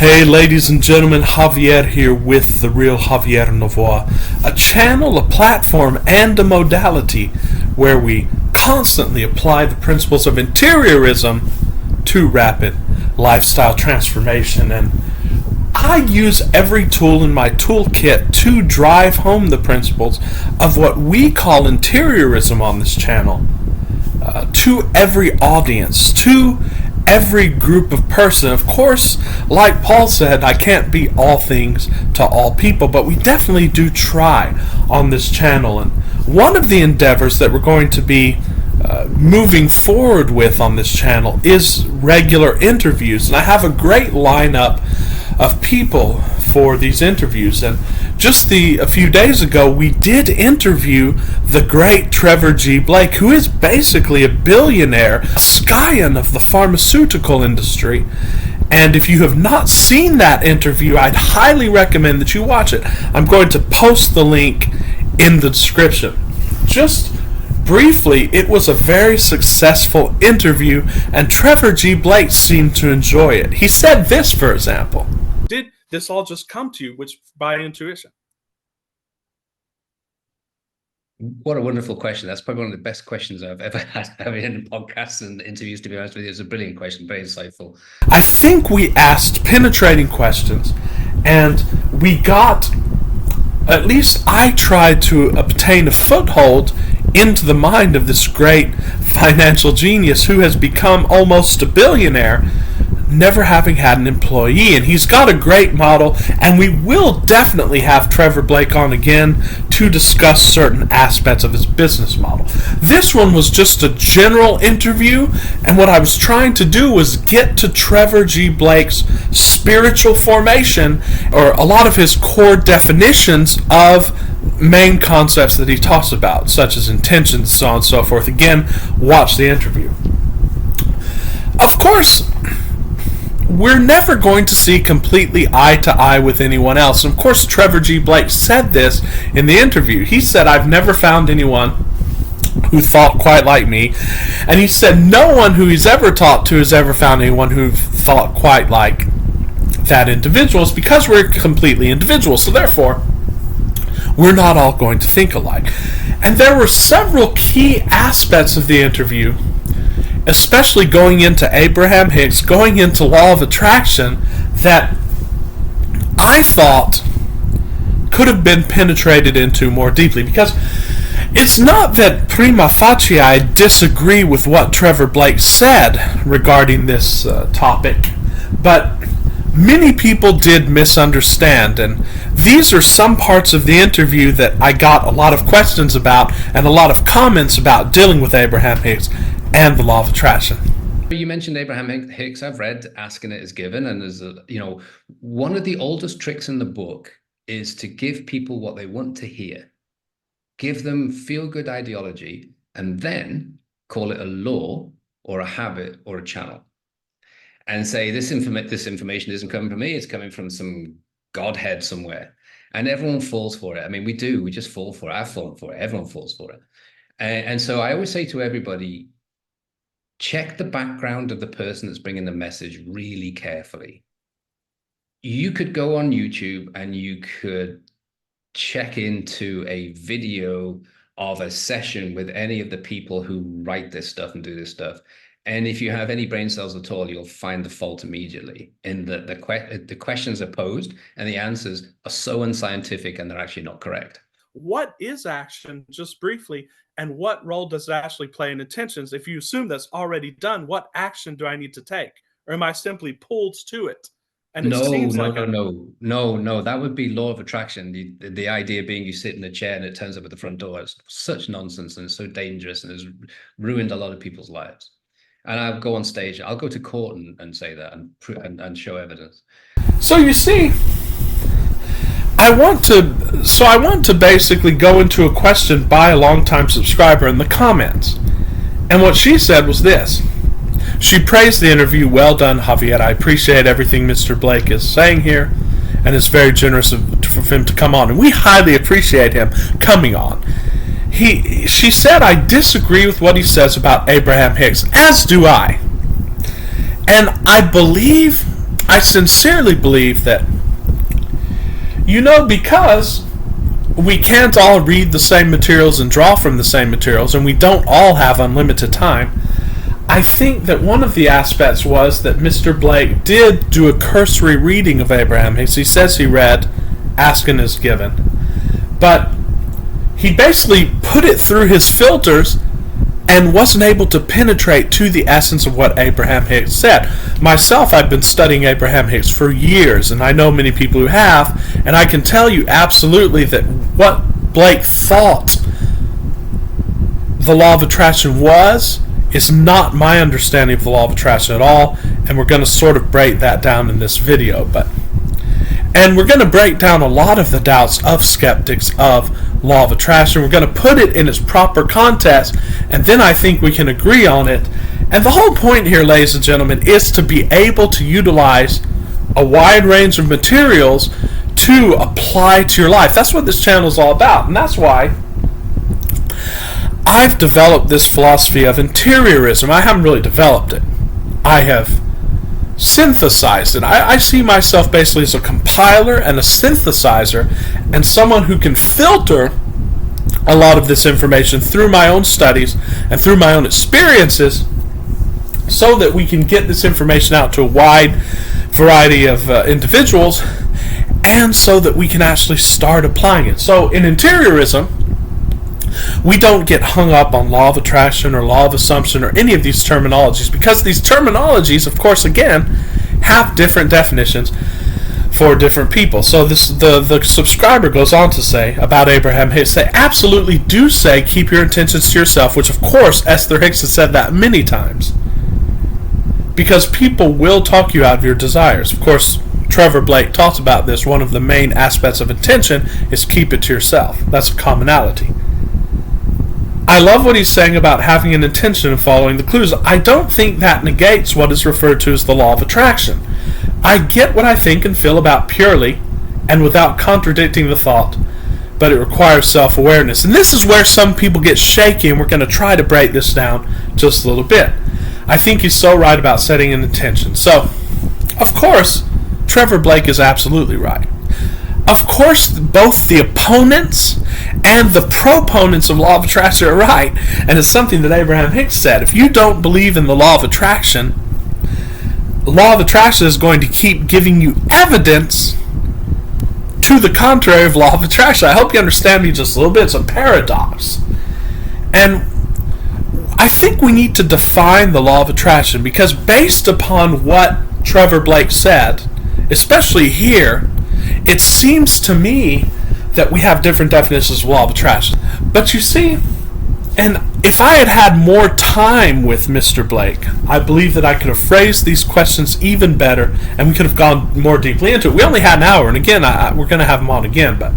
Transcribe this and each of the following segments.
Hey, ladies and gentlemen, Javier here with The Real Javier Novoa, a channel, a platform, and a modality where we constantly apply the principles of interiorism to rapid lifestyle transformation. And I use every tool in my toolkit to drive home the principles of what we call interiorism on this channel to every audience, to every group of person. Of course, like Paul said, I can't be all things to all people, but we definitely do try on this channel. And one of the endeavors that we're going to be moving forward with on this channel is regular interviews. And I have a great lineup of people for these interviews. And just a few days ago, we did interview the great Trevor G. Blake, who is basically a billionaire, a scion of the pharmaceutical industry. And if you have not seen that interview, I'd highly recommend that you watch it. I'm going to post the link in the description. Just briefly, it was a very successful interview, and Trevor G. Blake seemed to enjoy it. He said this, for example: did this all just come to you which by intuition? What a wonderful question. That's probably one of the best questions I've ever had in podcasts and interviews, to be honest with you. It's a brilliant question, very insightful. I think we asked penetrating questions, and we got, at least I tried to obtain a foothold into the mind of this great financial genius who has become almost a billionaire, never having had an employee. And he's got a great model, and we will definitely have Trevor Blake on again to discuss certain aspects of his business model. This one was just a general interview, and what I was trying to do was get to Trevor G. Blake's spiritual formation, or a lot of his core definitions of main concepts that he talks about, such as intentions, so on and so forth. Again, watch the interview. Of course, we're never going to see completely eye to eye with anyone else. And of course, Trevor G. Blake said this in the interview. He said, "I've never found anyone who thought quite like me." And he said no one who he's ever talked to has ever found anyone who thought quite like that individual. It's because we're completely individual. So therefore, we're not all going to think alike. And there were several key aspects of the interview, especially going into Abraham Hicks, going into law of attraction, that I thought could have been penetrated into more deeply. Because it's not that prima facie I disagree with what Trevor Blake said regarding this topic, but many people did misunderstand, and these are some parts of the interview that I got a lot of questions about and a lot of comments about dealing with Abraham Hicks and the law of attraction. You mentioned Abraham Hicks. I've read Asking It Is Given, and there's one of the oldest tricks in the book is to give people what they want to hear. Give them feel-good ideology, and then call it a law or a habit or a channel. And say, this information isn't coming from me, it's coming from some godhead somewhere. And everyone falls for it. I mean, we just fall for it. I've fallen for it. Everyone falls for it. And so I always say to everybody, check the background of the person that's bringing the message really carefully. You could go on YouTube and you could check into a video of a session with any of the people who write this stuff and do this stuff. And if you have any brain cells at all, you'll find the fault immediately in that the questions are posed and the answers are so unscientific and they're actually not correct. What is action, just briefly, and what role does it actually play in intentions? If you assume that's already done, what action do I need to take? Or am I simply pulled to it? And No. That would be law of attraction. The idea being you sit in a chair and it turns up at the front door. It's such nonsense and it's so dangerous and has ruined a lot of people's lives. And I'll go on stage, I'll go to court and say that and show evidence. So you see, I want to basically go into a question by a longtime subscriber in the comments. And what she said was this. She praised the interview. "Well done, Javier. I appreciate everything Mr. Blake is saying here, and it's very generous of him to come on." And we highly appreciate him coming on. She said, "I disagree with what he says about Abraham Hicks," as do I. And I I sincerely believe that, because we can't all read the same materials and draw from the same materials, and we don't all have unlimited time, I think that one of the aspects was that Mr. Blake did do a cursory reading of Abraham Hicks. He says he read Asking is Given. But he basically put it through his filters and wasn't able to penetrate to the essence of what Abraham Hicks said. Myself, I've been studying Abraham Hicks for years, and I know many people who have, and I can tell you absolutely that what Blake thought the law of attraction was is not my understanding of the law of attraction at all, and we're going to sort of break that down in this video. And we're going to break down a lot of the doubts of skeptics of law of attraction. We're going to put it in its proper context, and then I think we can agree on it. And the whole point here, ladies and gentlemen, is to be able to utilize a wide range of materials to apply to your life. That's what this channel is all about, and that's why I've developed this philosophy of interiorism. I haven't really developed it. I have synthesized it. I see myself basically as a compiler and a synthesizer, and someone who can filter a lot of this information through my own studies and through my own experiences, so that we can get this information out to a wide variety of individuals, and so that we can actually start applying it. So in interiorism, we don't get hung up on law of attraction or law of assumption or any of these terminologies, because these terminologies, of course, again, have different definitions for different people. So the subscriber goes on to say about Abraham Hicks, they absolutely do say keep your intentions to yourself, which of course Esther Hicks has said that many times, because people will talk you out of your desires. Of course, Trevor Blake talks about this. One of the main aspects of intention is keep it to yourself. That's a commonality. I love what he's saying about having an intention and following the clues. I don't think that negates what is referred to as the law of attraction. I get what I think and feel about purely and without contradicting the thought, but it requires self-awareness. And this is where some people get shaky, and we're going to try to break this down just a little bit. I think he's so right about setting an intention. So, of course, Trevor Blake is absolutely right. Of course, both the opponents and the proponents of law of attraction are right, and it's something that Abraham Hicks said. If you don't believe in the law of attraction is going to keep giving you evidence to the contrary of law of attraction. I hope you understand me just a little bit. It's a paradox. And I think we need to define the law of attraction, because based upon what Trevor Blake said, especially here, it seems to me that we have different definitions of law of attraction. But you see, and if I had had more time with Mr. Blake, I believe that I could have phrased these questions even better, and we could have gone more deeply into it. We only had an hour, and again, we're going to have him on again, but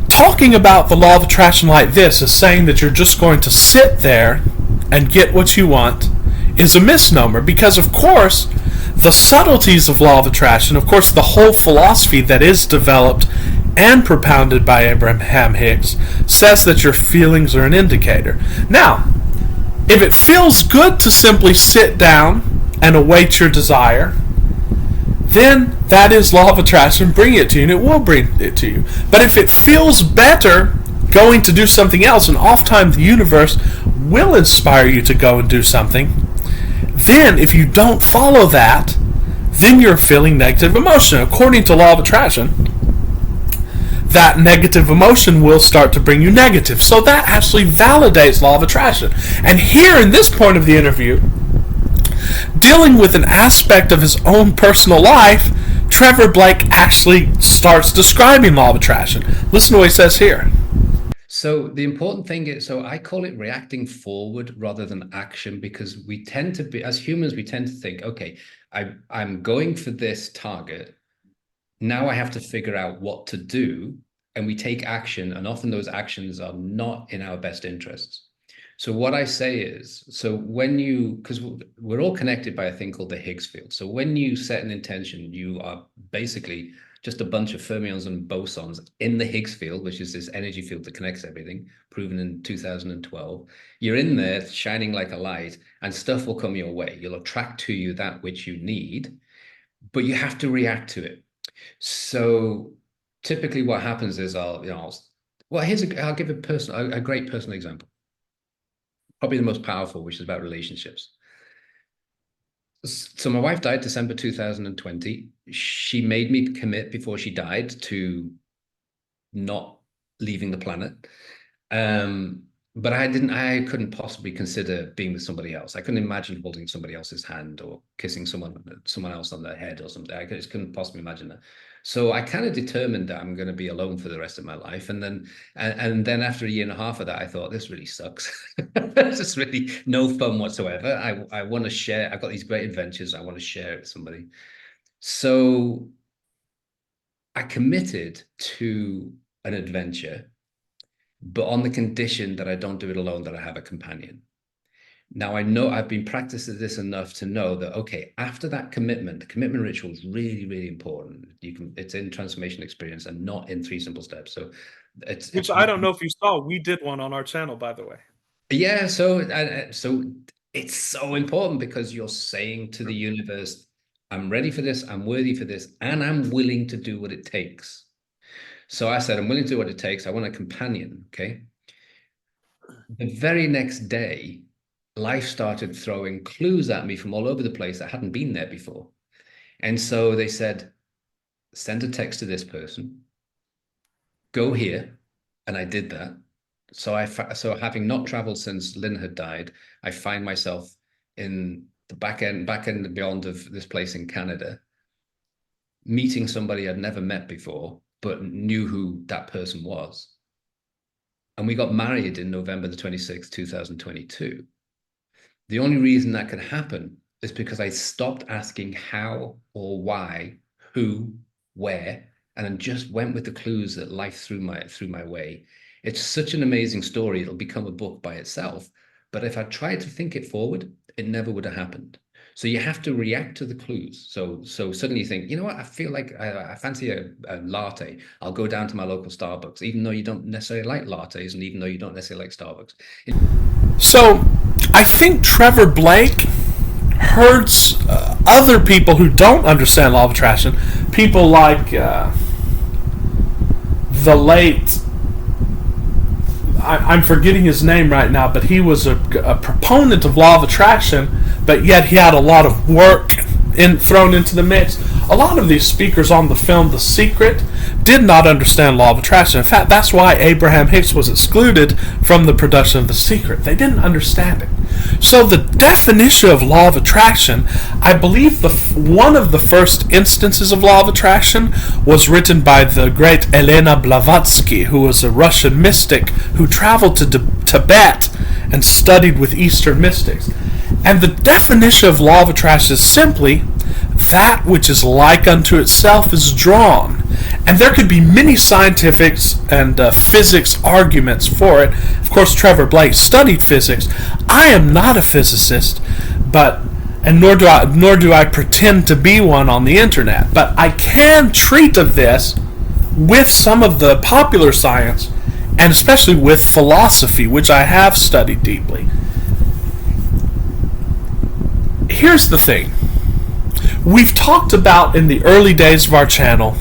talking about the law of attraction like this is saying that you're just going to sit there and get what you want is a misnomer, because of course the subtleties of law of attraction, of course the whole philosophy that is developed and propounded by Abraham Hicks, says that your feelings are an indicator. Now, if it feels good to simply sit down and await your desire, then that is law of attraction. Bring it to you, and it will bring it to you. But if it feels better going to do something else, and oftentimes the universe will inspire you to go and do something, then if you don't follow that, then you're feeling negative emotion. According to law of attraction, that negative emotion will start to bring you negative. So that actually validates law of attraction. And here in this point of the interview, dealing with an aspect of his own personal life, Trevor Blake actually starts describing law of attraction. Listen to what he says here. So the important thing is, so I call it reacting forward rather than action, because we tend to be, as humans, we tend to think, okay, I'm going for this target. Now I have to figure out what to do, and we take action, and often those actions are not in our best interests. So what I say is, so when you, because we're all connected by a thing called the Higgs field. So when you set an intention, you are basically just a bunch of fermions and bosons in the Higgs field, which is this energy field that connects everything, proven in 2012. You're in there shining like a light, and stuff will come your way. You'll attract to you that which you need, but you have to react to it. So typically what happens is I'll give a great personal example. Probably the most powerful, which is about relationships. So my wife died December 2020. She made me commit before she died to not leaving the planet. But I couldn't possibly consider being with somebody else. I couldn't imagine holding somebody else's hand or kissing someone else on the head or something. I just couldn't possibly imagine that. So I kind of determined that I'm going to be alone for the rest of my life. And then after a year and a half of that, I thought, this really sucks. It's just really no fun whatsoever. I want to share. I've got these great adventures. I want to share it with somebody. So I committed to an adventure, but on the condition that I don't do it alone, that I have a companion. Now, I know I've been practicing this enough to know that, okay, after that commitment, the commitment ritual is really, really important. It's in Transformation Experience and not in 3 Simple Steps. So which I don't know if you saw, we did one on our channel, by the way. Yeah. So it's so important, because you're saying to the universe, I'm ready for this, I'm worthy for this, and I'm willing to do what it takes. So I said, I'm willing to do what it takes. I want a companion. Okay. The very next day, life started throwing clues at me from all over the place that hadn't been there before. And so they said, send a text to this person, go here. And I did that. So having not traveled since Lynn had died, I find myself in the back end and beyond of this place in Canada, meeting somebody I'd never met before, but knew who that person was. And we got married in November the 26th, 2022. The only reason that could happen is because I stopped asking how or why, who, where, and then just went with the clues that life threw my way. It's such an amazing story. It'll become a book by itself. But if I tried to think it forward, it never would have happened. So you have to react to the clues. So suddenly you think, you know what, I feel like I fancy a latte. I'll go down to my local Starbucks, even though you don't necessarily like lattes, and even though you don't necessarily like Starbucks. So I think Trevor Blake hurts other people who don't understand law of attraction. People like the late, I'm forgetting his name right now, but he was a proponent of law of attraction, but yet he had a lot of work thrown into the mix. A lot of these speakers on the film The Secret did not understand law of attraction. In fact, that's why Abraham Hicks was excluded from the production of The Secret. They didn't understand it. So the definition of law of attraction, I believe one of the first instances of law of attraction was written by the great Elena Blavatsky, who was a Russian mystic who traveled to Tibet and studied with Eastern mystics. And the definition of law of attraction is simply that which is like unto itself is drawn. And there could be many scientific and physics arguments for it. Of course, Trevor Blake studied physics. I am not a physicist, nor do I pretend to be one on the internet. But I can treat of this with some of the popular science, and especially with philosophy, which I have studied deeply. Here's the thing. We've talked about in the early days of our channel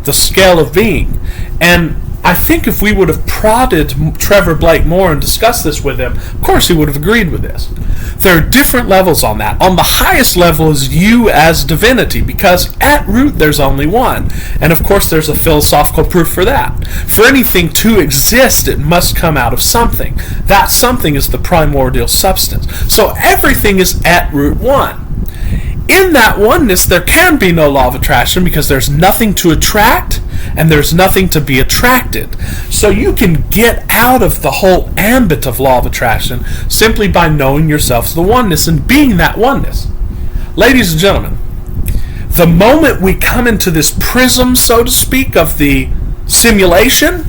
the scale of being, and I think if we would have prodded Trevor Blake more and discussed this with him, of course he would have agreed with this. There are different levels on that. On the highest level is you as divinity, because at root there's only one, and of course there's a philosophical proof for that. For anything to exist, it must come out of something. That something is the primordial substance. So everything is at root one. In that oneness, there can be no law of attraction, because there's nothing to attract and there's nothing to be attracted. So you can get out of the whole ambit of law of attraction simply by knowing yourself as the oneness and being that oneness. Ladies and gentlemen, the moment we come into this prism, so to speak, of the simulation,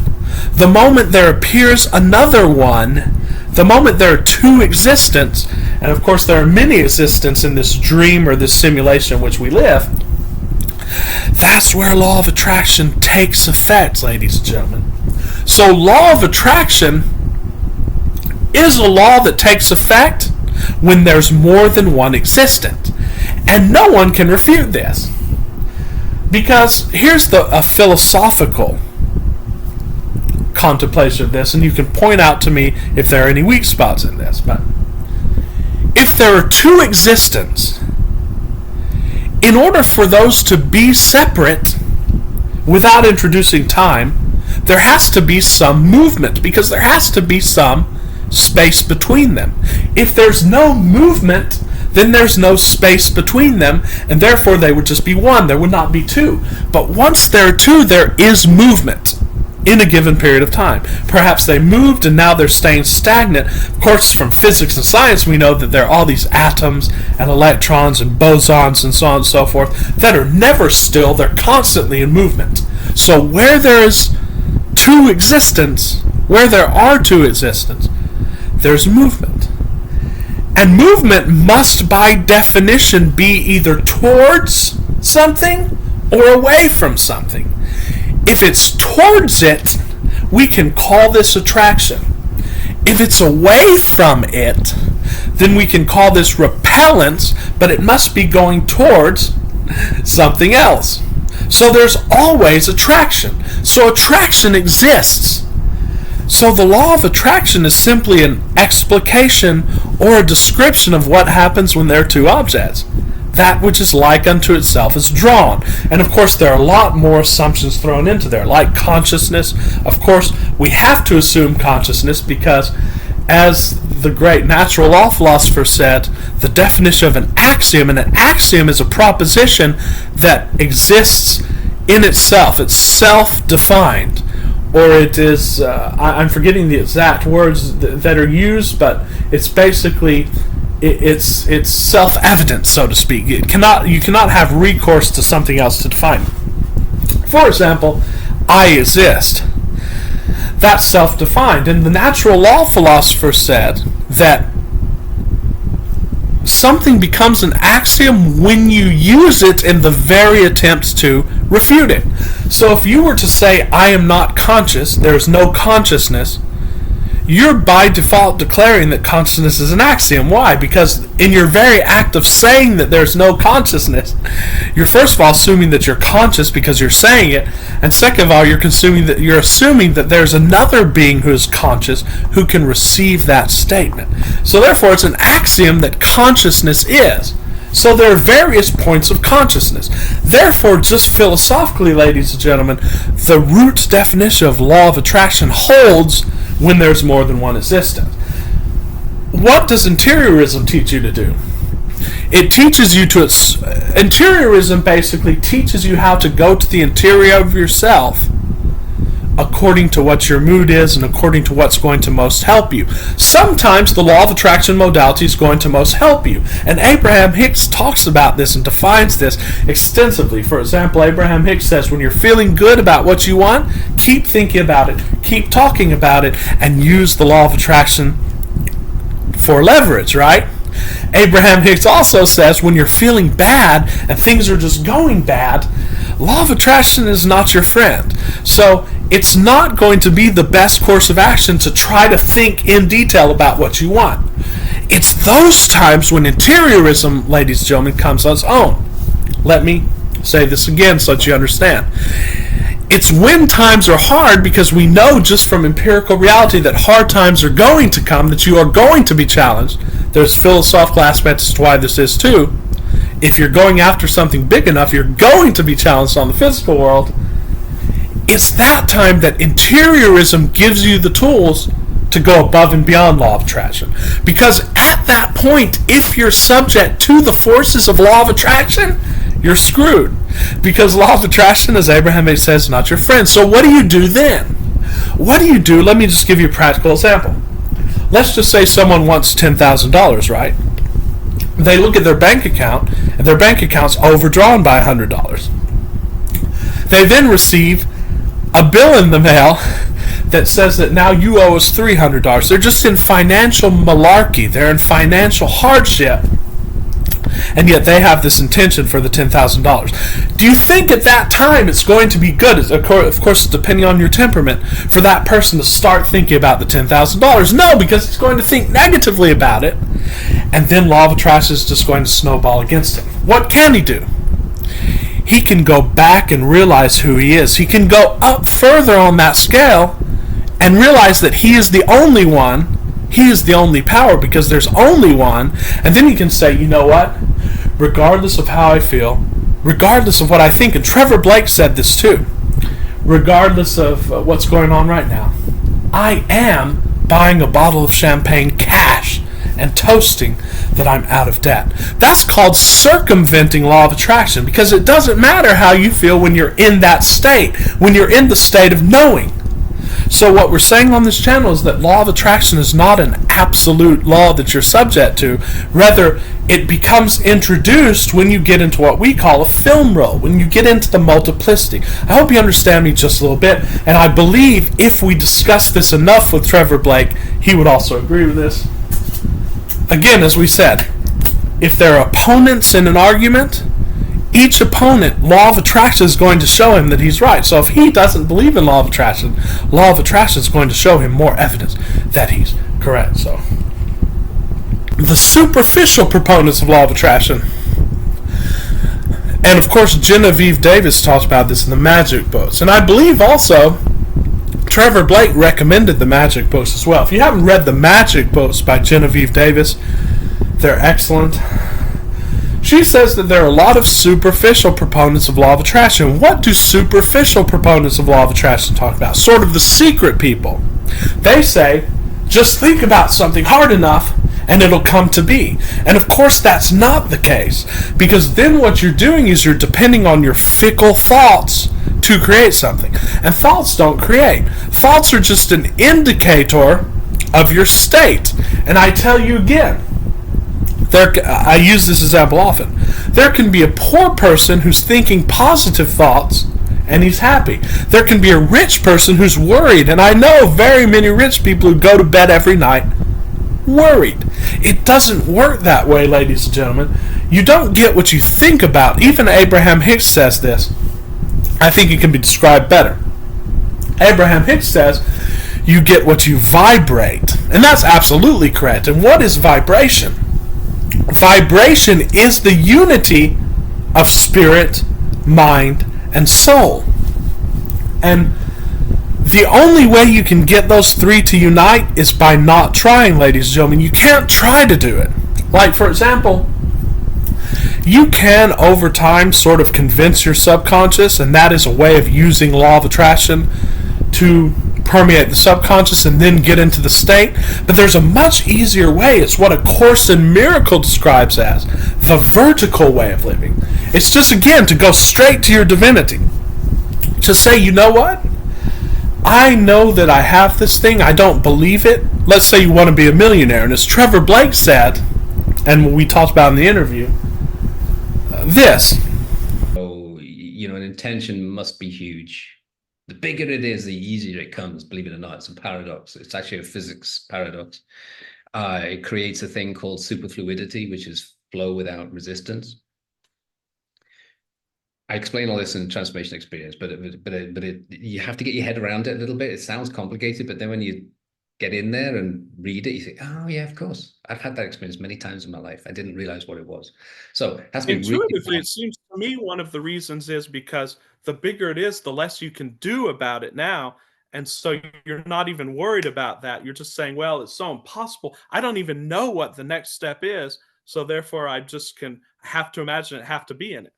the moment there appears another one, the moment there are two existents, and of course there are many existents in this dream or this simulation in which we live, That's where law of attraction takes effect, ladies and gentlemen. So law of attraction is a law that takes effect when there's more than one existent. And no one can refute this. Because here's a philosophical contemplation of this, and you can point out to me if there are any weak spots in this. But if there are two existents, in order for those to be separate without introducing time, there has to be some movement, because there has to be some space between them. If there's no movement, then there's no space between them, and therefore they would just be one. There would not be two. But once there are two, there is movement in a given period of time. Perhaps they moved and now they're staying stagnant. Of course, from physics and science, we know that there are all these atoms and electrons and bosons and so on and so forth that are never still. They're constantly in movement. So where there is two existence, where there are two existence, there's movement. And movement must by definition be either towards something or away from something. If it's towards it, we can call this attraction. If it's away from it, then we can call this repellence, but it must be going towards something else. So there's always attraction. So attraction exists. So the law of attraction is simply an explication or a description of what happens when there are two objects. That which is like unto itself is drawn. And of course there are a lot more assumptions thrown into there, like consciousness. Of course, we have to assume consciousness because, as the great natural law philosopher said, the definition of an axiom, and an axiom is a proposition that exists in itself. It's self-defined. Or it is, I'm forgetting the exact words that are used, but it's basically, it's self-evident, so to speak. You cannot have recourse to something else to define it. For example, I exist. That's self-defined. And the natural law philosopher said that something becomes an axiom when you use it in the very attempts to refute it. So if you were to say, I am not conscious, there's no consciousness, you're by default declaring that consciousness is an axiom. Why? Because in your very act of saying that there's no consciousness, you're first of all assuming that you're conscious because you're saying it, and second of all, you're assuming that there's another being who is conscious who can receive that statement. So therefore, it's an axiom that consciousness is. So there are various points of consciousness. Therefore, just philosophically, ladies and gentlemen, the root definition of law of attraction holds when there's more than one existence. What does interiorism teach you to do? It teaches you to... Interiorism basically teaches you how to go to the interior of yourself according to what your mood is and according to what's going to most help you. Sometimes the law of attraction modality is going to most help you. And Abraham Hicks talks about this and defines this extensively. For example, Abraham Hicks says, when you're feeling good about what you want, keep thinking about it, keep talking about it, and use the law of attraction for leverage, right? Abraham Hicks also says, when you're feeling bad and things are just going bad, law of attraction is not your friend. So it's not going to be the best course of action to try to think in detail about what you want. It's those times when interiorism, ladies and gentlemen, comes on its own. Let me say this again so that you understand. It's when times are hard, because we know just from empirical reality that hard times are going to come, that you are going to be challenged. There's philosophical aspects to why this is too. If you're going after something big enough, you're going to be challenged on the physical world. It's that time that interiorism gives you the tools to go above and beyond law of attraction. Because at that point, if you're subject to the forces of law of attraction, you're screwed. Because law of attraction, as Abraham says, is not your friend. So what do you do then? What do you do? Let me just give you a practical example. Let's just say someone wants $10,000, right? They look at their bank account, and their bank account's overdrawn by $100. They then receive a bill in the mail that says that now you owe us $300. They're just in financial malarkey. They're in financial hardship. and yet they have this intention for the $10,000. Do you think at that time it's going to be good, of course depending on your temperament, for that person to start thinking about the $10,000? No, because he's going to think negatively about it, and then law of attraction is just going to snowball against him. What can he do? He can go back and realize who he is. He can go up further on that scale and realize that he is the only one. He is the only power because there's only one. And then he can say, you know what? Regardless of how I feel, regardless of what I think, and Trevor Blake said this too, regardless of what's going on right now, I am buying a bottle of champagne cash and toasting that I'm out of debt. That's called circumventing law of attraction, because it doesn't matter how you feel when you're in that state, when you're in the state of knowing. So what we're saying on this channel is that law of attraction is not an absolute law that you're subject to. Rather, it becomes introduced when you get into what we call a film role, when you get into the multiplicity. I hope you understand me just a little bit, and I believe if we discuss this enough with Trevor Blake, he would also agree with this. Again, as we said, if there are opponents in an argument, each opponent, law of attraction is going to show him that he's right. So if he doesn't believe in law of attraction is going to show him more evidence that he's correct. So the superficial proponents of law of attraction, and of course Genevieve Davis talks about this in the magic books, and I believe also Trevor Blake recommended the magic books as well. If you haven't read the magic books by Genevieve Davis, they're excellent. She says that there are a lot of superficial proponents of law of attraction. What do superficial proponents of law of attraction talk about? Sort of the secret people. They say, just think about something hard enough and it'll come to be. And of course that's not the case, because then what you're doing is you're depending on your fickle thoughts to create something. And thoughts don't create. Thoughts are just an indicator of your state. And I tell you again, I use this example often. There can be a poor person who's thinking positive thoughts and he's happy. There can be a rich person who's worried, and I know very many rich people who go to bed every night worried. It doesn't work that way, ladies and gentlemen. You don't get what you think about. Even Abraham Hicks says this. I think it can be described better. Abraham Hicks says, you get what you vibrate. And that's absolutely correct. And what is vibration? Vibration is the unity of spirit, mind, and soul. And the only way you can get those three to unite is by not trying, ladies and gentlemen. You can't try to do it. Like, for example, you can, over time, sort of convince your subconscious, and that is a way of using law of attraction to permeate the subconscious and then get into the state. But there's a much easier way. It's what A Course in Miracle describes as the vertical way of living. It's just, again, to go straight to your divinity. To say, you know what? I know that I have this thing. I don't believe it. Let's say you want to be a millionaire. And as Trevor Blake said, and we talked about in the interview, this. Oh, an intention must be huge. The bigger it is, the easier it comes, believe it or not. It's a paradox. It's actually a physics paradox. It creates a thing called superfluidity, which is flow without resistance. I explain all this in the transformation experience, but you have to get your head around it a little bit. It sounds complicated, but then when you get in there and read it, you think, oh yeah, of course. I've had that experience many times in my life. I didn't realize what it was. So it has to be intuitively, really, it seems to me one of the reasons is because the bigger it is, the less you can do about it now. And so you're not even worried about that. You're just saying, well, it's so impossible. I don't even know what the next step is. So therefore I just have to imagine it, have to be in it.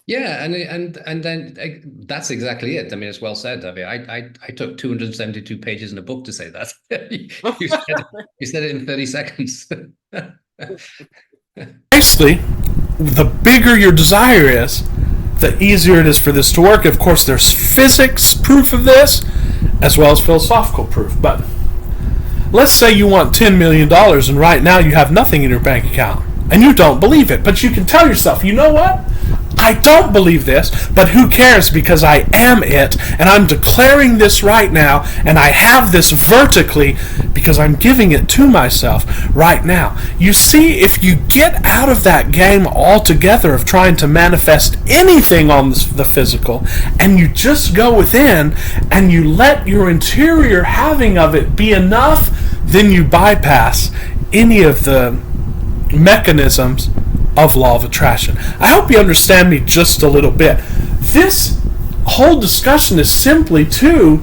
yeah, and then that's exactly it. I mean, it's well said. I mean, I took 272 pages in a book to say that. you said it in 30 seconds. Basically, the bigger your desire is, the easier it is for this to work. Of course, there's physics proof of this, as well as philosophical proof. But let's say you want $10 million, and right now you have nothing in your bank account, and you don't believe it. But you can tell yourself, you know what? I don't believe this, but who cares, because I am it, and I'm declaring this right now, and I have this vertically because I'm giving it to myself right now. You see, if you get out of that game altogether of trying to manifest anything on the physical, and you just go within and you let your interior having of it be enough, then you bypass any of the mechanisms of law of attraction. I hope you understand me just a little bit. This whole discussion is simply to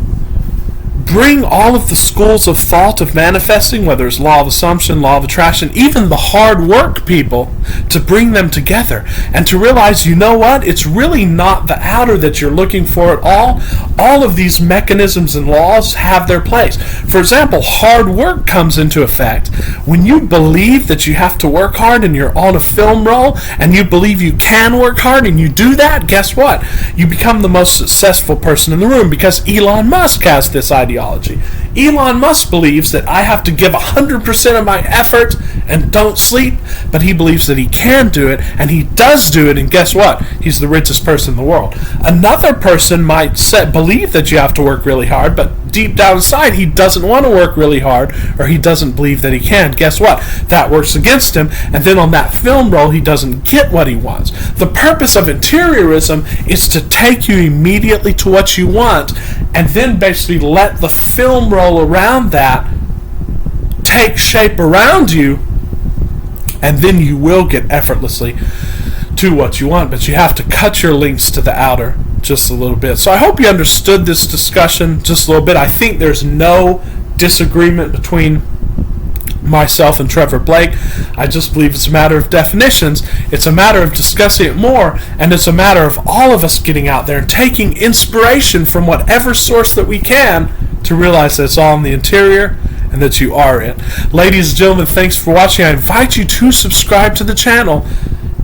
bring all of the schools of thought of manifesting, whether it's law of assumption, law of attraction, even the hard work people, to bring them together and to realize, you know what, it's really not the outer that you're looking for at all. All of these mechanisms and laws have their place. For example, hard work comes into effect when you believe that you have to work hard and you're on a film roll and you believe you can work hard and you do that. Guess what? You become the most successful person in the room, because Elon Musk has this ideology. Elon Musk believes that I have to give 100% of my effort and don't sleep, but he believes that he can do it, and he does do it, and guess what? He's the richest person in the world. Another person might believe that you have to work really hard, but deep down inside he doesn't want to work really hard, or he doesn't believe that he can. Guess what? That works against him, and then on that film roll he doesn't get what he wants. The purpose of interiorism is to take you immediately to what you want, and then basically let the film roll around that take shape around you, and then you will get effortlessly to what you want. But you have to cut your links to the outer just a little bit. So I hope you understood this discussion just a little bit. I think there's no disagreement between myself and Trevor Blake. I just believe it's a matter of definitions. It's a matter of discussing it more, and it's a matter of all of us getting out there and taking inspiration from whatever source that we can to realize that it's all in the interior and that you are it. Ladies and gentlemen, thanks for watching. I invite you to subscribe to the channel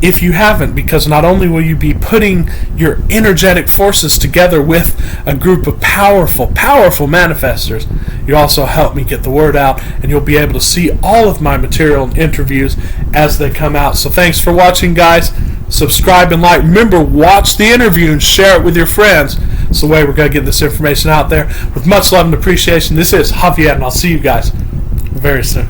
if you haven't, because not only will you be putting your energetic forces together with a group of powerful manifestors, you also help me get the word out, and you'll be able to see all of my material and interviews as they come out. So thanks for watching, guys. Subscribe and like. Remember, watch the interview and share it with your friends. It's the way we're going to get this information out there. With much love and appreciation, this is Javier, and I'll see you guys very soon.